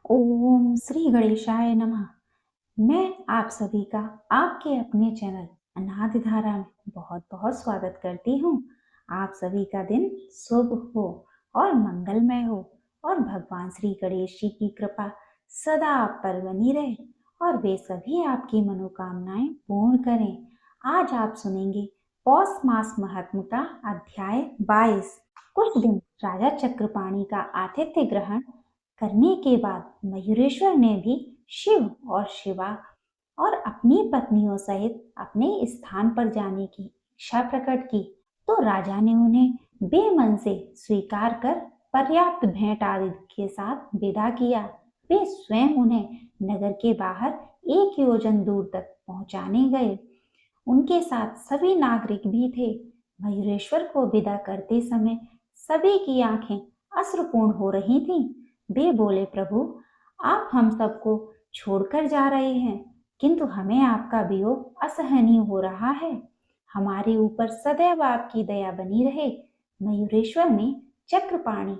ओम श्री गणेशाय नमः। मैं आप सभी का आपके अपने चैनल अनादि धारा में बहुत बहुत स्वागत करती हूँ। आप सभी का दिन शुभ हो और मंगलमय हो और भगवान श्री गणेश जी की कृपा सदा आप पर बनी रहे और वे सभी आपकी मनोकामनाएं पूर्ण करें। आज आप सुनेंगे पौष मास महात्म का अध्याय 22। कुछ दिन राजा चक्रपाणि का आतिथ्य ग्रहण करने के बाद मयूरेश्वर ने भी शिव और शिवा और अपनी पत्नियों सहित अपने स्थान पर जाने की इच्छा प्रकट की, तो राजा ने उन्हें बेमन से स्वीकार कर पर्याप्त भेंट आदि के साथ विदा किया। वे स्वयं उन्हें नगर के बाहर 1 योजन दूर तक पहुंचाने गए। उनके साथ सभी नागरिक भी थे। मयूरेश्वर को विदा करते समय सभी की आंखें अश्रुपूर्ण हो रही थीं। वे बोले, प्रभु, आप हम सबको छोड़कर जा रहे हैं, किंतु हमें आपका वियोग असहनीय हो रहा है। हमारे ऊपर सदैव आपकी दया बनी रहे। मयूरेश्वर ने चक्रपाणि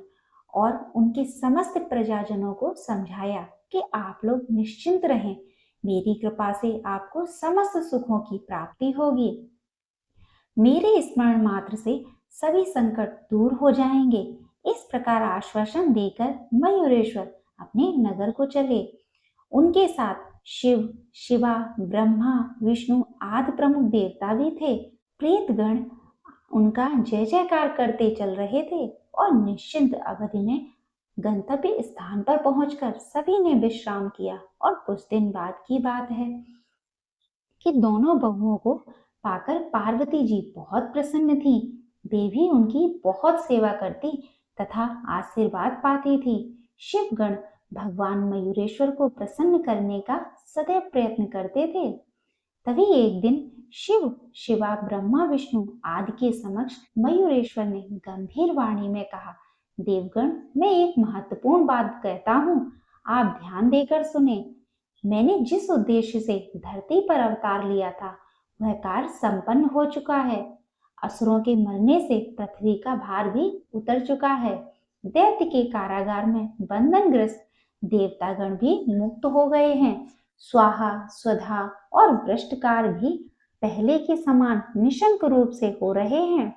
और उनके समस्त प्रजाजनों को समझाया कि आप लोग निश्चिंत रहें, मेरी कृपा से आपको समस्त सुखों की प्राप्ति होगी। मेरे स्मरण मात्र से सभी संकट दूर हो जाएंगे। इस प्रकार आश्वासन देकर मयूरेश्वर अपने नगर को चले। उनके साथ शिव, शिवा, ब्रह्मा, विष्णु आदि प्रमुख देवता भी थे। प्रेतगण उनका जय जयकार करते चल रहे थे और निश्चिंत अवधि में गंतव्य स्थान पर पहुंचकर सभी ने विश्राम किया। और कुछ दिन बाद की बात है कि दोनों बहुओं को पाकर पार्वती जी बहुत प्रसन्न थीं। वे भी उनकी बहुत सेवा करती तथा आशीर्वाद पाती थी। शिवगण भगवान मयूरेश्वर को प्रसन्न करने का सदैव प्रयत्न करते थे। तभी एक दिन शिव, शिवा, ब्रह्मा, विष्णु आदि के समक्ष मयूरेश्वर ने गंभीर वाणी में कहा, देवगण, मैं एक महत्वपूर्ण बात कहता हूँ, आप ध्यान देकर सुने। मैंने जिस उद्देश्य से धरती पर अवतार लिया था वह कार्य संपन्न हो चुका है। असुरों के मरने से पृथ्वी का भार भी उतर चुका है। दैत्य के कारागार में बंधनग्रस्त देवतागण भी मुक्त हो गए हैं। स्वाहा, स्वधा और भ्रष्टकार भी पहले के समान निशंक रूप से हो रहे हैं।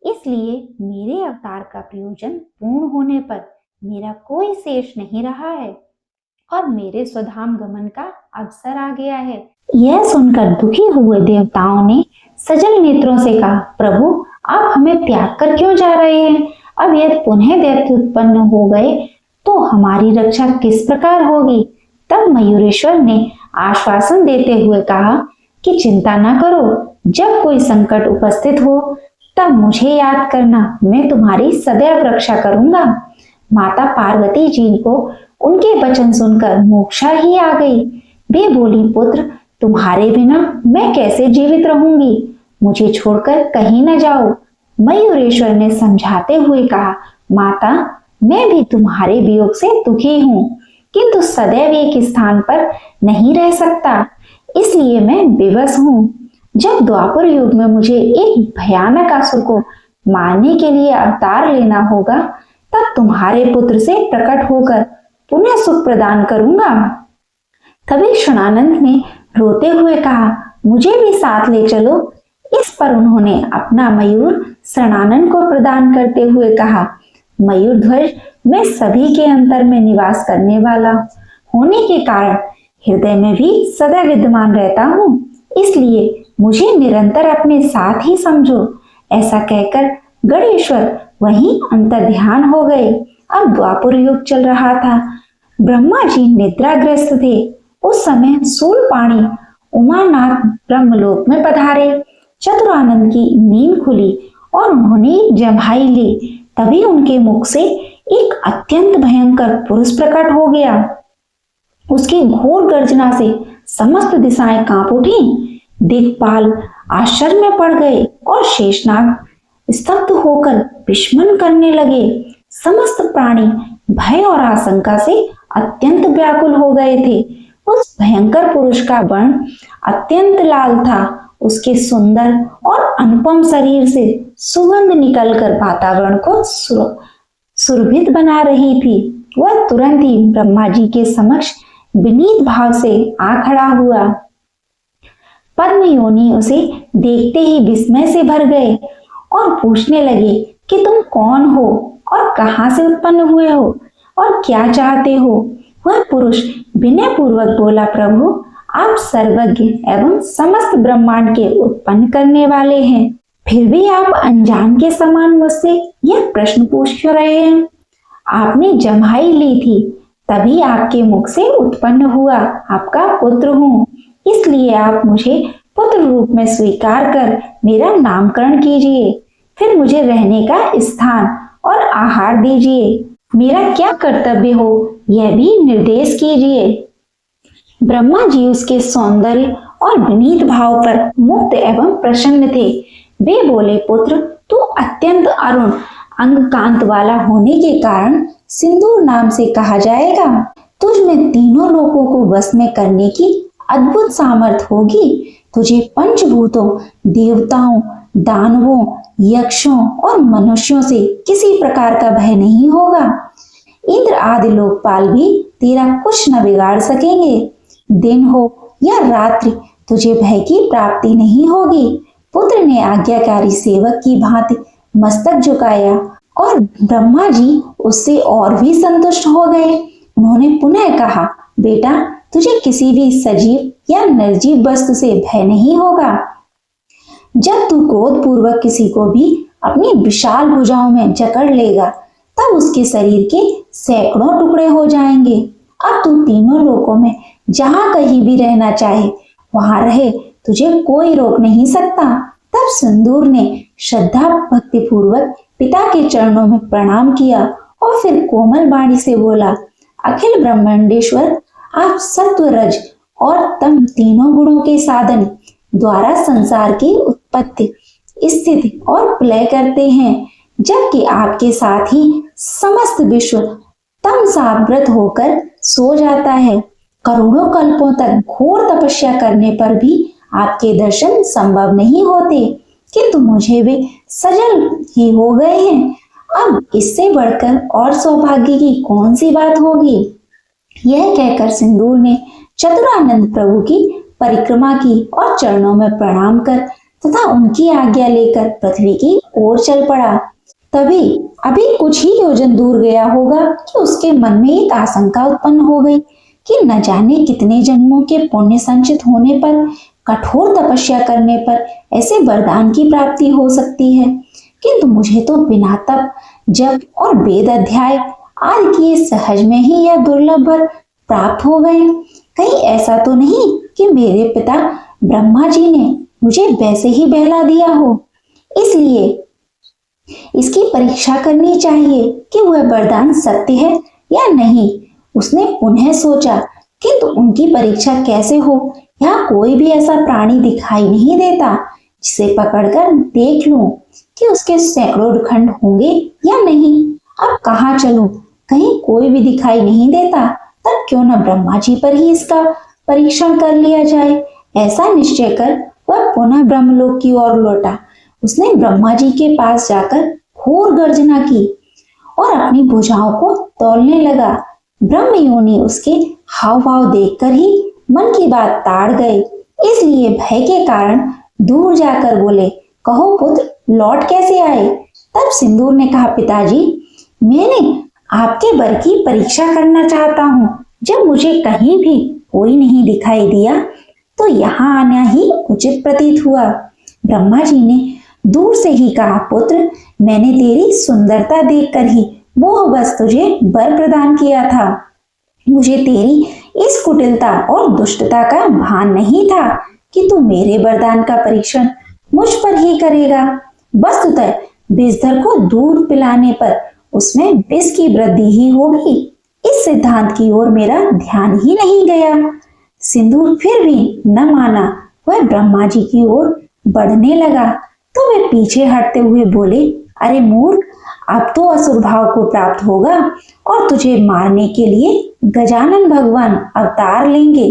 इसलिए मेरे अवतार का प्रयोजन पूर्ण होने पर मेरा कोई शेष नहीं रहा है और मेरे स्वधाम गमन का अवसर आ गया है। यह सुनकर दुखी हुए देवताओं ने सजल नेत्रों से कहा, प्रभु, आप हमें त्याग कर क्यों जा रहे हैं? अब यदि पुनः दैत्य उत्पन्न हो गए तो हमारी रक्षा किस प्रकार होगी? तब मयूरेश्वर ने आश्वासन देते हुए कहा कि चिंता न करो, जब कोई संकट उपस्थित हो तब मुझे याद करना, मैं तुम्हारी सदैव रक्षा करूंगा। माता पार्वती जी को उनके वचन सुनकर मोक्षा ही आ गई। वे बोली, पुत्र, तुम्हारे बिना मैं कैसे जीवित रहूंगी? मुझे छोड़कर कहीं न जाओ। मयूरेश्वर ने समझाते हुए कहा, माता, मैं भी तुम्हारे वियोग से दुखी हूँ, किंतु सदैव एक स्थान पर नहीं रह सकता, इसलिए मैं विवश हूँ। जब द्वापर युग में मुझे एक भयानक असुर को मारने के लिए अवतार लेना होगा, तब तुम्हारे पुत्र से प्रकट होकर पुनः सुख प्रदान करूंगा। तभी शणानंद ने रोते हुए कहा, मुझे भी साथ ले चलो। इस पर उन्होंने अपना मयूर शणानंद को प्रदान करते हुए कहा, मयूर ध्वज, मैं सभी के अंतर में निवास करने वाला होने के कारण हृदय में भी सदा विद्यमान रहता हूँ, इसलिए मुझे निरंतर अपने साथ ही समझो। ऐसा कहकर गणेश्वर वहीं अंतर ध्यान हो गए। अब द्वापर युग चल रहा था। ब्रह्मा जी निद्राग्रस्त थे। उस समय शूलपाणि उमानाथ ब्रह्मलोक में पधारे। चतुरानंद की नींद खुली और उन्होंने जम्हाई ली। तभी उनके मुख से एक अत्यंत भयंकर पुरुष प्रकट हो गया। उसकी घोर गर्जना से समस्त दिशाएं कांप उठी। दिक्पाल आश्चर्य में पड़ गए और शेषनाग स्तब्ध होकर विस्मरण करने लगे। समस्त प्राणी भय और आशंका से अत्यंत व्याकुल हो गए थे। उस भयंकर पुरुष का वर्ण अत्यंत लाल था। उसके सुंदर और अनुपम शरीर से सुगंध निकलकर वातावरण को सुरभित बना रही थी। वह तुरंत ही ब्रह्मा जी के समक्ष विनीत भाव से आ खड़ा हुआ। पद्म योनि उसे देखते ही विस्मय से भर गए और पूछने लगे कि तुम कौन हो और कहां से उत्पन्न हुए हो और क्या चाहते हो। वह पुरुष विनय पूर्वक बोला, प्रभु आप सर्वज्ञ एवं समस्त ब्रह्मांड के उत्पन्न करने वाले हैं, फिर भी आप अनजान के समान मुझसे यह प्रश्न पूछ क्यों रहे हैं। आपने जम्हाई ली थी, तभी आपके मुख से उत्पन्न हुआ आपका पुत्र हूँ, इसलिए आप मुझे पुत्र रूप में स्वीकार कर मेरा नामकरण कीजिए, फिर मुझे रहने का स्थान और आहार दीजिए, मेरा क्या कर्तव्य हो यह भी निर्देश कीजिए। ब्रह्मा जी उसके सौंदर्य और विनीत भाव पर मुग्ध एवं प्रसन्न थे। वे बोले, पुत्र तू अत्यंत अरुण अंग कांत वाला होने के कारण सिंदूर नाम से कहा जाएगा। तुझ में तीनों लोगों को वश में करने की अद्भुत सामर्थ्य होगी। तुझे पंचभूतों, देवताओं, दानवों, यक्षों और मनुष्यों से किसी प्रकार का भय नहीं होगा। इंद्र आदि लोकपाल भी तेरा कुछ न बिगाड़ सकेंगे। दिन हो या रात्रि तुझे भय की प्राप्ति नहीं होगी। पुत्र ने आज्ञाकारी सेवक की भांति मस्तक झुकाया और ब्रह्मा जी उससे और भी संतुष्ट हो गए। उन्होंने पुनः कहा, बेटा तुझे किसी भी सजीव या निर्जीव वस्तु से भय नहीं होगा। जब तू क्रोध पूर्वक किसी को भी अपनी विशाल भुजाओं में जकड़ लेगा, तब उसके शरीर के सैकड़ों टुकड़े हो जाएंगे। अब तू तीनों लोकों में जहां कहीं भी रहना चाहे वहां रहे, तुझे कोई रोक नहीं सकता। तब सिंदूर ने श्रद्धा भक्ति पूर्वक पिता के चरणों में प्रणाम किया और फिर कोमल वाणी से बोला, अखिल ब्रह्मांडेश्वर आप सत्व, रज और तम तीनों गुणों के साधन द्वारा संसार की उत्पत्ति, स्थिति और प्रलय करते हैं, जबकि आपके साथ ही समस्त विश्व तमसावृत होकर सो जाता है। करोड़ों कल्पों तक घोर तपस्या करने पर भी आपके दर्शन संभव नहीं होते, किंतु मुझे वे सजल ही हो गए हैं। अब इससे बढ़कर और सौभाग्य की कौन सी बात होगी। यह कहकर सिंदूर ने चतुरानंद प्रभु की परिक्रमा की और चरणों में प्रणाम कर तथा उनकी आज्ञा लेकर पृथ्वी की ओर चल पड़ा। तभी अभी कुछ ही योजन दूर गया होगा कि उसके मन में एक आशंका उत्पन्न हो गई कि न जाने कितने जन्मों के पुण्य संचित होने पर, कठोर तपस्या करने पर ऐसे वरदान की प्राप्ति हो सकती है, किंतु मुझे तो बिना तप, जप और वेद अध्याय आदि किए सहज में ही यह दुर्लभ वर प्राप्त हो गए। कहीं ऐसा तो नहीं कि मेरे पिता ब्रह्मा जी ने मुझे वैसे ही बहला दिया हो। इसलिए इसकी परीक्षा करनी चाहिए कि वह वरदान सत्य है या नहीं। उसने पुनः सोचा, किंतु उनकी परीक्षा कैसे हो। यहाँ कोई भी ऐसा प्राणी दिखाई नहीं देता जिसे पकड़कर देख लूं कि उसके सैकड़ों खंड होंगे या नहीं। अब कहाँ चलूं, कहीं कोई भी दिखाई नहीं देता, तब क्यों न ब्रह्मा जी पर ही इसका परीक्षण कर लिया जाए। ऐसा निश्चय कर वह पुनः ब्रह्मलोक की ओर लौटा। उसने ब्रह्मा जी के पास जाकर घोर गर्जना की और अपनी भुजाओं को तौलने लगा। ब्रह्म योनि उसके हाव भाव देखकर ही मन की बात ताड़ गए, इसलिए भय के कारण दूर जाकर बोले, कहो पुत्र लौट कैसे आए। तब सिंदूर ने कहा, पिताजी मैंने आपके वर की परीक्षा करना चाहता हूँ। जब मुझे कहीं भी कोई नहीं दिखाई दिया तो यहाँ आना ही उचित प्रतीत हुआ। ब्रह्मा जी ने दूर से ही कहा, पुत्र मैंने तेरी सुंदरता देखकर ही वो बस तुझे वर प्रदान किया था। मुझे तेरी इस कुटिलता और दुष्टता का भान नहीं था कि तू मेरे वरदान का परीक्षण मुझ पर ही करेगा। वस्तुतः विषधर को दूध पिलाने पर उसमें विष की वृद्धि ही होगी। इस सिद्धांत की ओर मेरा ध्यान ही नहीं गया। सिंदूर फिर भी न माना, वह ब्रह्मा जी की ओर बढ़ने लगा तो वे पीछे हटते हुए बोले, अरे मूर्ख, अब तो असुर भाव को प्राप्त होगा और तुझे मारने के लिए गजानन भगवान अवतार लेंगे।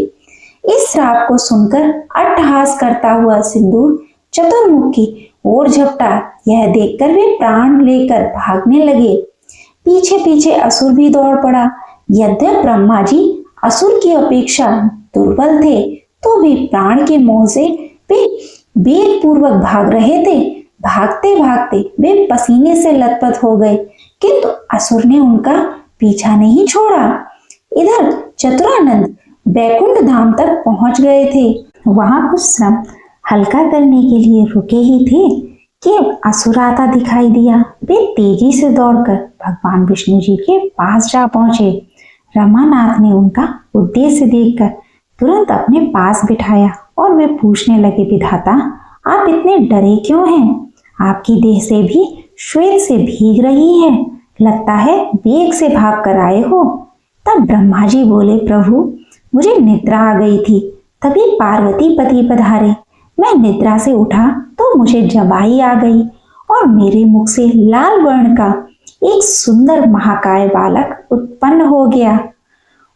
इस श्राप को सुनकर अट्टहास करता हुआ सिंदूर चतुर्मुख की ओर झपटा। यह देखकर वे प्राण लेकर भागने लगे। पीछे पीछे असुर भी दौड़ पड़ा। यद्यपि ब्रह्मा जी असुर की अपेक्षा दुर्बल थे, तो भी प्राण के मोह से वे वेग पूर्वक भाग रहे थे। भागते भागते वे पसीने से लथपथ हो गए, किंतु असुर ने उनका पीछा नहीं छोड़ा। इधर चतुरानंद बैकुंठ धाम तक पहुंच गए थे। वहां कुछ श्रम हल्का करने के लिए रुके ही थे कि असुर आता दिखाई दिया। वे तेजी से दौड़कर भगवान विष्णु जी के पास जा पहुंचे। रमानाथ ने उनका उद्देश्य देखकर तुरंत अपने पास बिठाया और वे पूछने लगे, विधाता, आप इतने डरे क्यों हैं? आपकी देह से भी श्वेत से भीग रही है, लगता है वेग से भाग कर आए हो। तब ब्रह्मा जी बोले, प्रभु, मुझे निद्रा आ गई थी, तभी पार्वती पति पधारे। मैं निद्रा से उठा तो मुझे जबाई आ गई और मेरे मुख से लाल वर्ण का एक सुंदर महाकाय बालक उत्पन्न हो गया।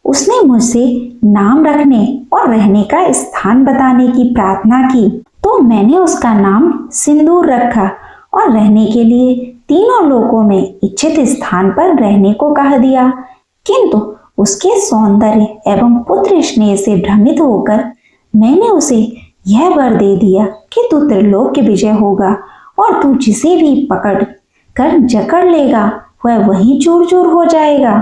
उसने मुझसे नाम रखने और रहने का स्थान बताने की प्रार्थना की, तो मैंने उसका नाम सिंदूर रखा और रहने के लिए तीनों लोकों में इच्छित स्थान पर रहने को कह दिया। किंतु उसके सौंदर्य एवं पुत्र स्नेह से भ्रमित होकर मैंने उसे यह वर दे दिया कि तू त्रिलोक के विजय होगा और तू जिसे भी पकड़ कर जकड़ लेगा वह वहीं चूर चूर हो जाएगा।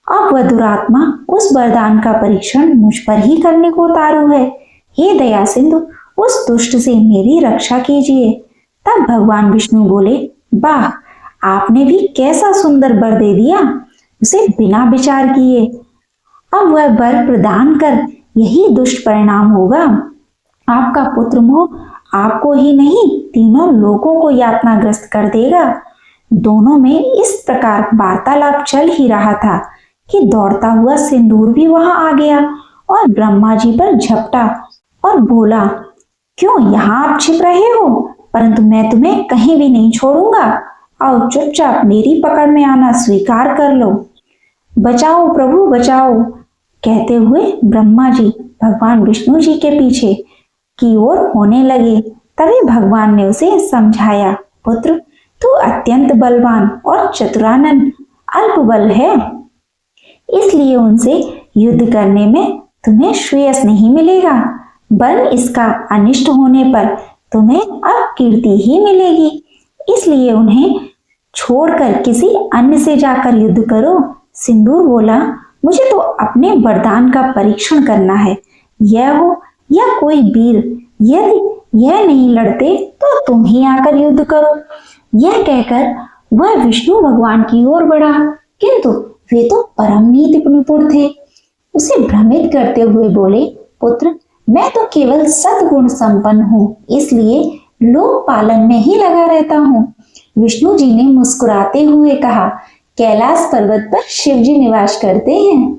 अब वह दुरात्मा उस वरदान का परीक्षण मुझ पर ही करने को उतारू है। हे दया सिंधु, उस दुष्ट से मेरी रक्षा कीजिए। तब भगवान विष्णु बोले, वाह, आपने भी कैसा सुंदर वर दे दिया, उसे बिना विचार किए। अब वह वर प्रदान कर यही दुष्ट परिणाम होगा। आपका पुत्र मोह आपको ही नहीं तीनों लोगों को यातनाग्रस्त कर देगा। दोनों में इस प्रकार वार्तालाप चल ही रहा था कि दौड़ता हुआ सिंदूर भी वहां आ गया और ब्रह्मा जी पर झपटा और बोला, क्यों यहाँ आप छिप रहे हो? परंतु मैं तुम्हें कहीं भी नहीं छोड़ूंगा। आओ, चुपचाप मेरी पकड़ में आना स्वीकार कर लो। बचाओ प्रभु, बचाओ, कहते हुए ब्रह्मा जी भगवान विष्णु जी के पीछे की ओर होने लगे। तभी भगवान ने उसे समझाया, पुत्र, तू अत्यंत बलवान और चतुरानन अल्प बल है, इसलिए उनसे युद्ध करने में तुम्हें श्रेयस नहीं मिलेगा, वरन इसका अनिष्ट होने पर तुम्हें अब कीर्ति ही मिलेगी। इसलिए उन्हें छोड़कर किसी अन्य से जाकर युद्ध करो। सिंदूर बोला, मुझे तो अपने वरदान का परीक्षण करना है, यह हो या कोई वीर, यदि यह नहीं लड़ते तो तुम ही आकर युद्ध करो। यह कहकर वह विष्णु भगवान की ओर बढ़ा, किंतु वे तो परम नीति निपुण थे। उसे भ्रमित करते हुए बोले, पुत्र, मैं तो केवल सद्गुण संपन्न हूँ, इसलिए लोक पालन में ही लगा रहता हूँ। विष्णु जी ने मुस्कुराते हुए कहा, कैलाश पर्वत पर शिव जी निवास करते हैं।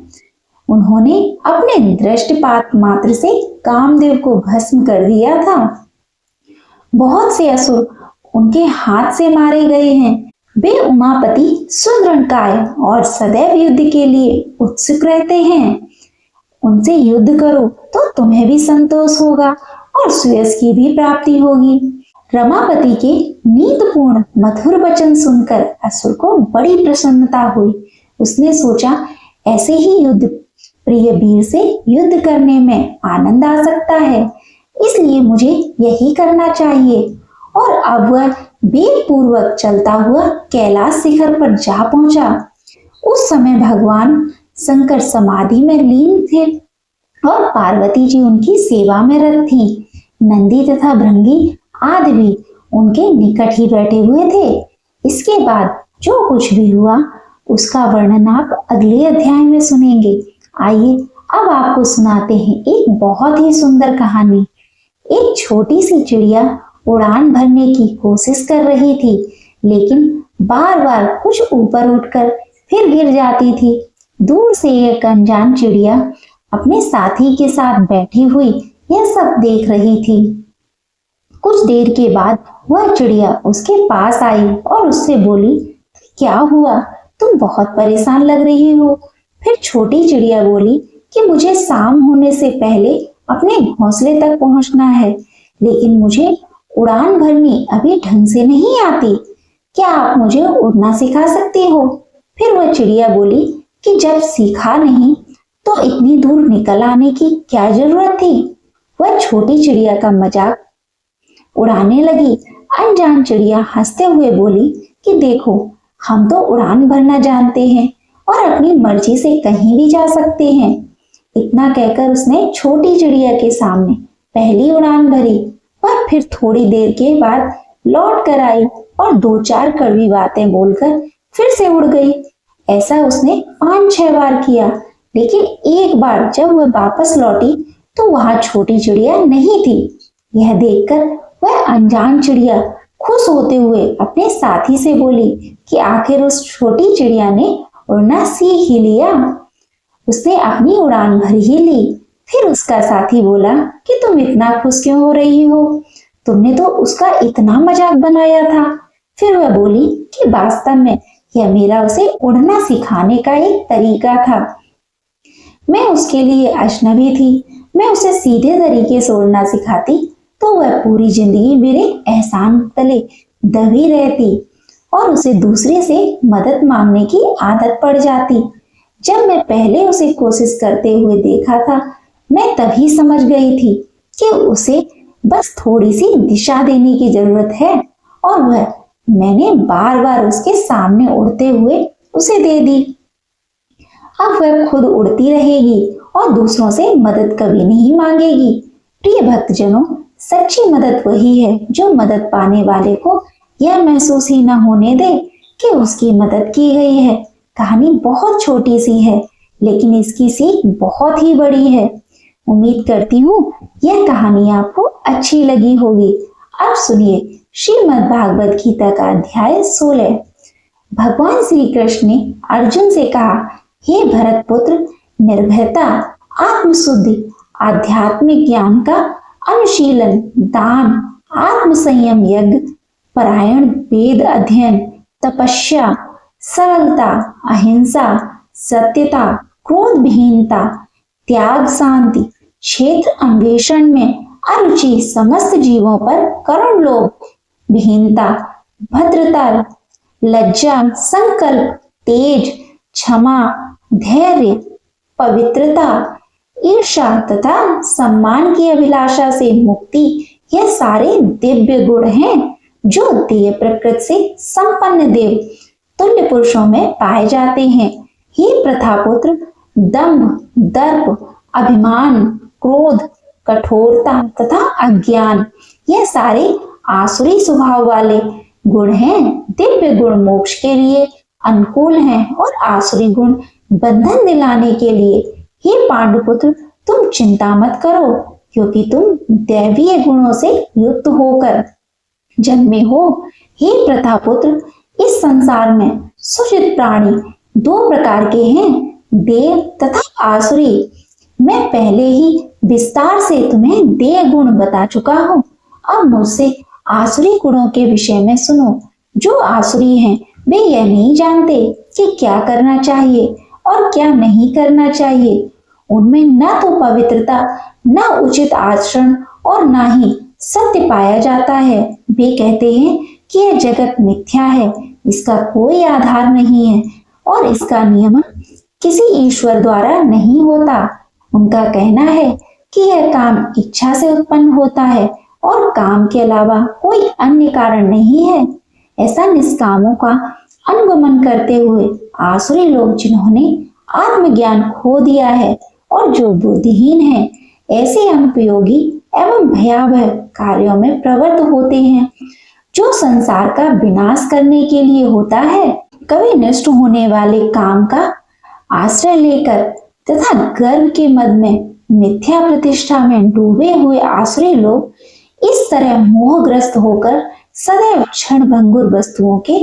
उन्होंने अपने दृष्टिपात मात्र से कामदेव को भस्म कर दिया था। बहुत से असुर उनके हाथ से मारे गए हैं। वे उमापति सुदृढ़काय और सदैव युद्ध के लिए उत्सुक रहते हैं। उनसे युद्ध करो तो तुम्हें भी संतोष होगा और श्रेयस की भी प्राप्ति होगी। रमापति के नीतपूर्ण मधुर वचन सुनकर असुर को बड़ी प्रसन्नता हुई। उसने सोचा, ऐसे ही युद्ध प्रिय वीर से युद्ध करने में आनंद आ सकता है, इसलिए मुझे यही करना चाहिए। और अब वह वेग पूर्वक चलता हुआ कैलाश शिखर पर जा पहुंचा। उस समय भगवान शंकर समाधि में लीन थे और पार्वती जी उनकी सेवा में रत थी। नंदी तथा भृंगी आदि भी उनके निकट ही बैठे हुए थे। इसके बाद जो कुछ भी हुआ उसका वर्णन आप अगले अध्याय में सुनेंगे। आइए अब आपको सुनाते हैं एक बहुत ही सुंदर कहानी। एक छोटी सी चिड़िया उड़ान भरने की कोशिश कर रही थी, लेकिन बार बार कुछ ऊपर उठकर फिर गिर जाती थी। दूर से एक अनजान चिड़िया अपने साथी के साथ बैठी हुई यह सब देख रही थी। कुछ देर के बाद वह चिड़िया उसके पास आई और उससे बोली, क्या हुआ, तुम बहुत परेशान लग रही हो। फिर छोटी चिड़िया बोली कि मुझे शाम होने से पहले अपने घोंसले तक पहुंचना है, लेकिन मुझे उड़ान भरनी अभी ढंग से नहीं आती। क्या आप मुझे उड़ना सिखा सकते हो? फिर वह चिड़िया बोली कि जब सीखा नहीं तो इतनी दूर निकल आने की क्या जरूरत थी। वह छोटी चिड़िया का मजाक उड़ाने लगी। अनजान चिड़िया हंसते हुए बोली कि देखो, हम तो उड़ान भरना जानते हैं और अपनी मर्जी से कहीं भी जा सकते हैं। इतना कहकर उसने छोटी चिड़िया के सामने पहली उड़ान भरी। वह फिर थोड़ी देर के बाद लौट कर आई और दो चार कड़वी बातें बोलकर फिर से उड़ गई। ऐसा उसने 5-6 बार किया, लेकिन एक बार जब वह वापस लौटी तो वहां छोटी चिड़िया नहीं थी। यह देखकर वह अनजान चिड़िया खुश होते हुए अपने साथी से बोली कि आखिर उस छोटी चिड़िया ने उड़ना सीख ही लिया, उसने अपनी उड़ान भर ही ली। फिर उसका साथी बोला कि तुम इतना खुश क्यों हो रही हो, तुमने तो उसका इतना मजाक बनाया था। फिर वह बोली कि वास्तव में यह मेरा उसे उड़ना सिखाने का एक तरीका था। मैं उसके लिए अजनबी थी। मैं उसे सीधे तरीके से उड़ना सिखाती तो वह पूरी जिंदगी मेरे एहसान तले दबी रहती और उसे दूसरे से मदद मांगने की आदत पड़ जाती। जब मैं पहले उसे कोशिश करते हुए देखा था, मैं तभी समझ गई थी कि उसे बस थोड़ी सी दिशा देने की जरूरत है और वह मैंने बार बार उसके सामने उड़ते हुए उसे दे दी। अब वह खुद उड़ती रहेगी और दूसरों से मदद कभी नहीं मांगेगी। प्रिय भक्तजनों, सच्ची मदद वही है जो मदद पाने वाले को यह महसूस ही न होने दे कि उसकी मदद की गई है। कहानी बहुत छोटी सी है, लेकिन इसकी सीख बहुत ही बड़ी है। उम्मीद करती हूँ यह कहानी आपको अच्छी लगी होगी। अब सुनिए श्रीमद् भागवत गीता का अध्याय 16। भगवान श्री कृष्ण ने अर्जुन से कहा, हे भरत पुत्र, निर्भयता, आत्मशुद्धि, आध्यात्मिक ज्ञान का अनुशीलन, दान, आत्म संयम, यज्ञ परायण, वेद अध्ययन, तपस्या, सरलता, अहिंसा, सत्यता, क्रोध विहीनता, त्याग, शांति, क्षेत्र अन्वेषण में अरुचि, समस्त जीवों पर करुण लोभ, विहीनता, भद्रता, लज्जा, संकल्प, तेज, क्षमा, धैर्य, पवित्रता, ईर्ष्या तथा सम्मान की अभिलाषा से मुक्ति, यह सारे दिव्य गुण हैं जो देह प्रकृति से संपन्न देव तुल्य पुरुषों में पाए जाते हैं। हे प्रथापुत्र, दंभ, दर्प, अभिमान, क्रोध, कठोरता तथा अज्ञान, यह सारे आसुरी स्वभाव वाले गुण हैं। दिव्य गुण मोक्ष के लिए अनुकूल हैं और आसुरी गुण बंधन दिलाने के लिए। हे पांडुपुत्र, तुम चिंता मत करो, क्योंकि तुम दैवीय गुणों से युक्त होकर जन्मे हो। हे प्रथापुत्र, इस संसार में सुचित प्राणी 2 प्रकार के हैं, देव तथा आसुरी। मैं पहले ही विस्तार से तुम्हें देव गुण बता चुका हूँ। अब मुझसे आसुरी गुणों के विषय में सुनो। जो आसुरी हैं वे यह नहीं जानते कि क्या करना चाहिए और क्या नहीं करना चाहिए। उनमें न तो पवित्रता, न उचित आचरण और न ही सत्य पाया जाता है। वे कहते हैं कि यह जगत मिथ्या है, इसका कोई आधार नहीं है और इसका नियमन किसी ईश्वर द्वारा नहीं होता। उनका कहना है कि यह काम इच्छा से उत्पन्न होता है और काम के अलावा कोई अन्य कारण नहीं है। ऐसा निष्कामों का अनुगमन करते हुए आसुरी लोग, जिन्होंने आत्मज्ञान खो दिया है और जो बुद्धिहीन हैं, ऐसे अनुपयोगी एवं भयावह कार्यों में प्रवृत्त होते हैं, जो संसार का विनाश करने के लिए होता है। कभी नष्ट होने वाले काम का आश्रय लेकर तथा गर्व के मद में मिथ्या प्रतिष्ठा में डूबे हुए आसुरी लोग इस तरह मोहग्रस्त होकर सदैव क्षण भंगुर वस्तुओं के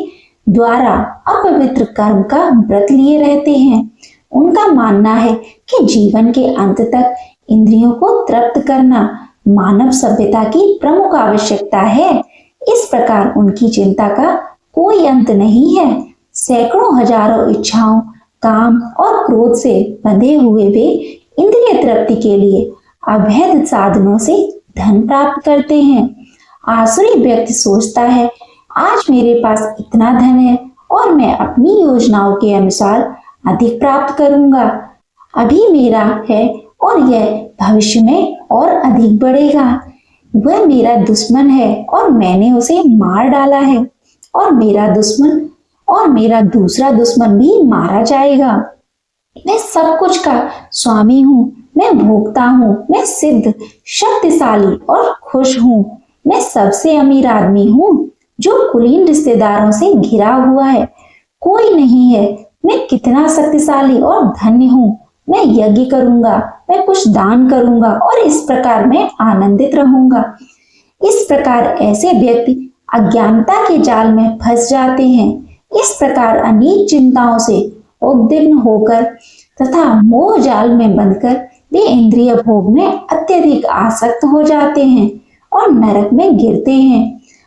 द्वारा अपवित्र कर्म का व्रत लिए रहते हैं। उनका मानना है कि जीवन के अंत तक इंद्रियों को तृप्त करना मानव सभ्यता की प्रमुख आवश्यकता है। इस प्रकार उनकी चिंता का कोई अंत नहीं है। सैकड़ों हजारों इच्छाओं, काम और क्रोध से बंधे हुए वे इंद्रिय तृप्ति के लिए अवैध साधनों से धन प्राप्त करते हैं। आसुरी व्यक्ति सोचता है, आज मेरे पास इतना धन है और मैं अपनी योजनाओं के अनुसार अधिक प्राप्त करूंगा। अभी मेरा है और यह भविष्य में और अधिक बढ़ेगा। वह मेरा दुश्मन है और मैंने उसे मार डाला है, और मेरा दुश्मन और मेरा दूसरा दुश्मन भी मारा जाएगा। मैं सब कुछ का स्वामी हूँ, मैं भोगता हूँ, मैं सिद्ध, शक्तिशाली और खुश हूँ। मैं सबसे अमीर आदमी हूँ जो कुलीन रिश्तेदारों से घिरा हुआ है। कोई नहीं है। मैं कितना शक्तिशाली और धन्य हूँ। मैं यज्ञ करूंगा, मैं कुछ दान करूंगा और इस प्रकार मैं आनंदित रहूंगा। इस प्रकार ऐसे व्यक्ति अज्ञानता के जाल में फंस जाते हैं। इस प्रकार अनेक चिंताओं से उद्विग्न होकर तथा मोह जाल में बंधकर वे इंद्रिय भोग में अत्यधिक आसक्त हो जाते हैं और नरक में गिरते हैं।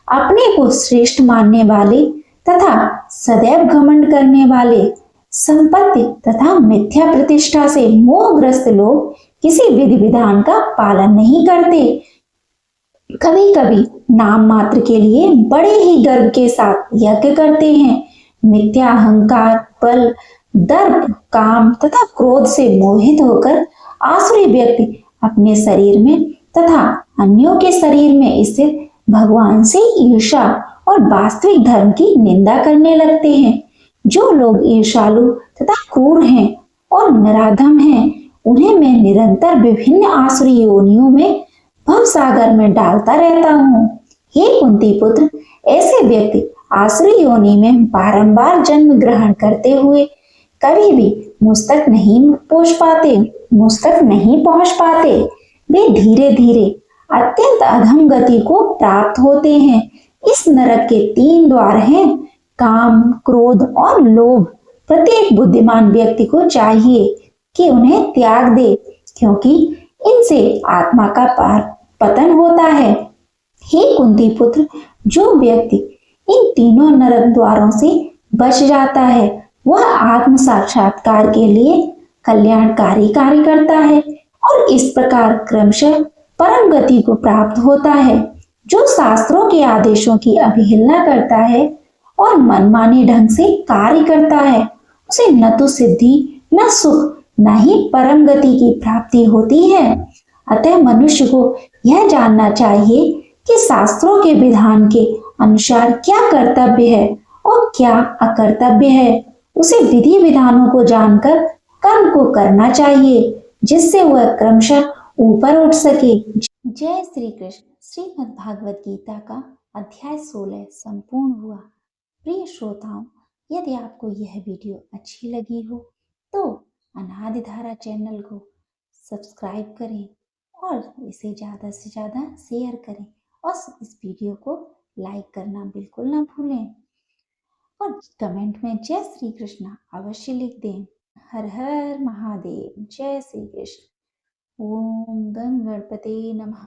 अपने को श्रेष्ठ मानने वाले तथा सदैव घमंड करने वाले, संपत्ति तथा मिथ्या प्रतिष्ठा से मोहग्रस्त लोग किसी विधि विधान का पालन नहीं करते। कभी कभी नाम मात्र के लिए बड़े ही गर्व के साथ यज्ञ करते हैं। मिथ्या अहंकार, बल, दर्प, काम तथा क्रोध से मोहित होकर आसुरी व्यक्ति अपने शरीर में तथा अन्यों के शरीर में स्थित भगवान से ईर्ष्या और वास्तविक धर्म की निंदा करने लगते हैं। जो लोग ईर्ष्यालु तथा क्रूर हैं और नराधम हैं, उन्हें मैं निरंतर विभिन्न आसुरी योनियों में भव सागर में डालता रहता हूँ। हे कुंती पुत्र, ऐसे व्यक्ति आसुरी योनि में बारंबार जन्म ग्रहण करते हुए कभी भी मुझ तक नहीं पहुंच पाते। वे धीरे धीरे अत्यंत अधम गति को प्राप्त होते हैं। इस नरक के 3 द्वार हैं, काम, क्रोध और लोभ। प्रत्येक बुद्धिमान व्यक्ति को चाहिए कि उन्हें त्याग दे, क्योंकि इनसे आत्मा का पतन होता है। हे कुंती पुत्र, जो व्यक्ति इन तीनों नरक द्वारों से बच जाता है, वह आत्म साक्षात्कार के लिए कल्याणकारी कार्य करता है और इस प्रकार क्रमशः परम गति को प्राप्त होता है। जो शास्त्रों के आदेशों की अवहेलना करता है और मनमाने ढंग से कार्य करता है, उसे न तो सिद्धि, न सुख, न ही परम गति की प्राप्ति होती है। अतः मनुष्य को यह जानना चाहिए कि शास्त्रों के विधान के अनुसार क्या कर्तव्य है और क्या अकर्तव्य है। उसे विधि विधानों को जानकर कर्म को करना चाहिए, जिससे वह क्रमशः ऊपर उठ सके। जय श्री कृष्ण। श्रीमद् भागवत गीता का अध्याय 16 संपूर्ण हुआ। प्रिय श्रोताओं, यदि आपको यह वीडियो अच्छी लगी हो तो अनादि धारा चैनल को सब्सक्राइब करें और इसे ज़्यादा से ज़्यादा शेयर करें और इस वीडियो को लाइक करना बिल्कुल ना भूलें और कमेंट में जय श्री कृष्ण अवश्य लिख दें। हर हर महादेव। जय श्री कृष्ण। ओम गंग गणपते नमः।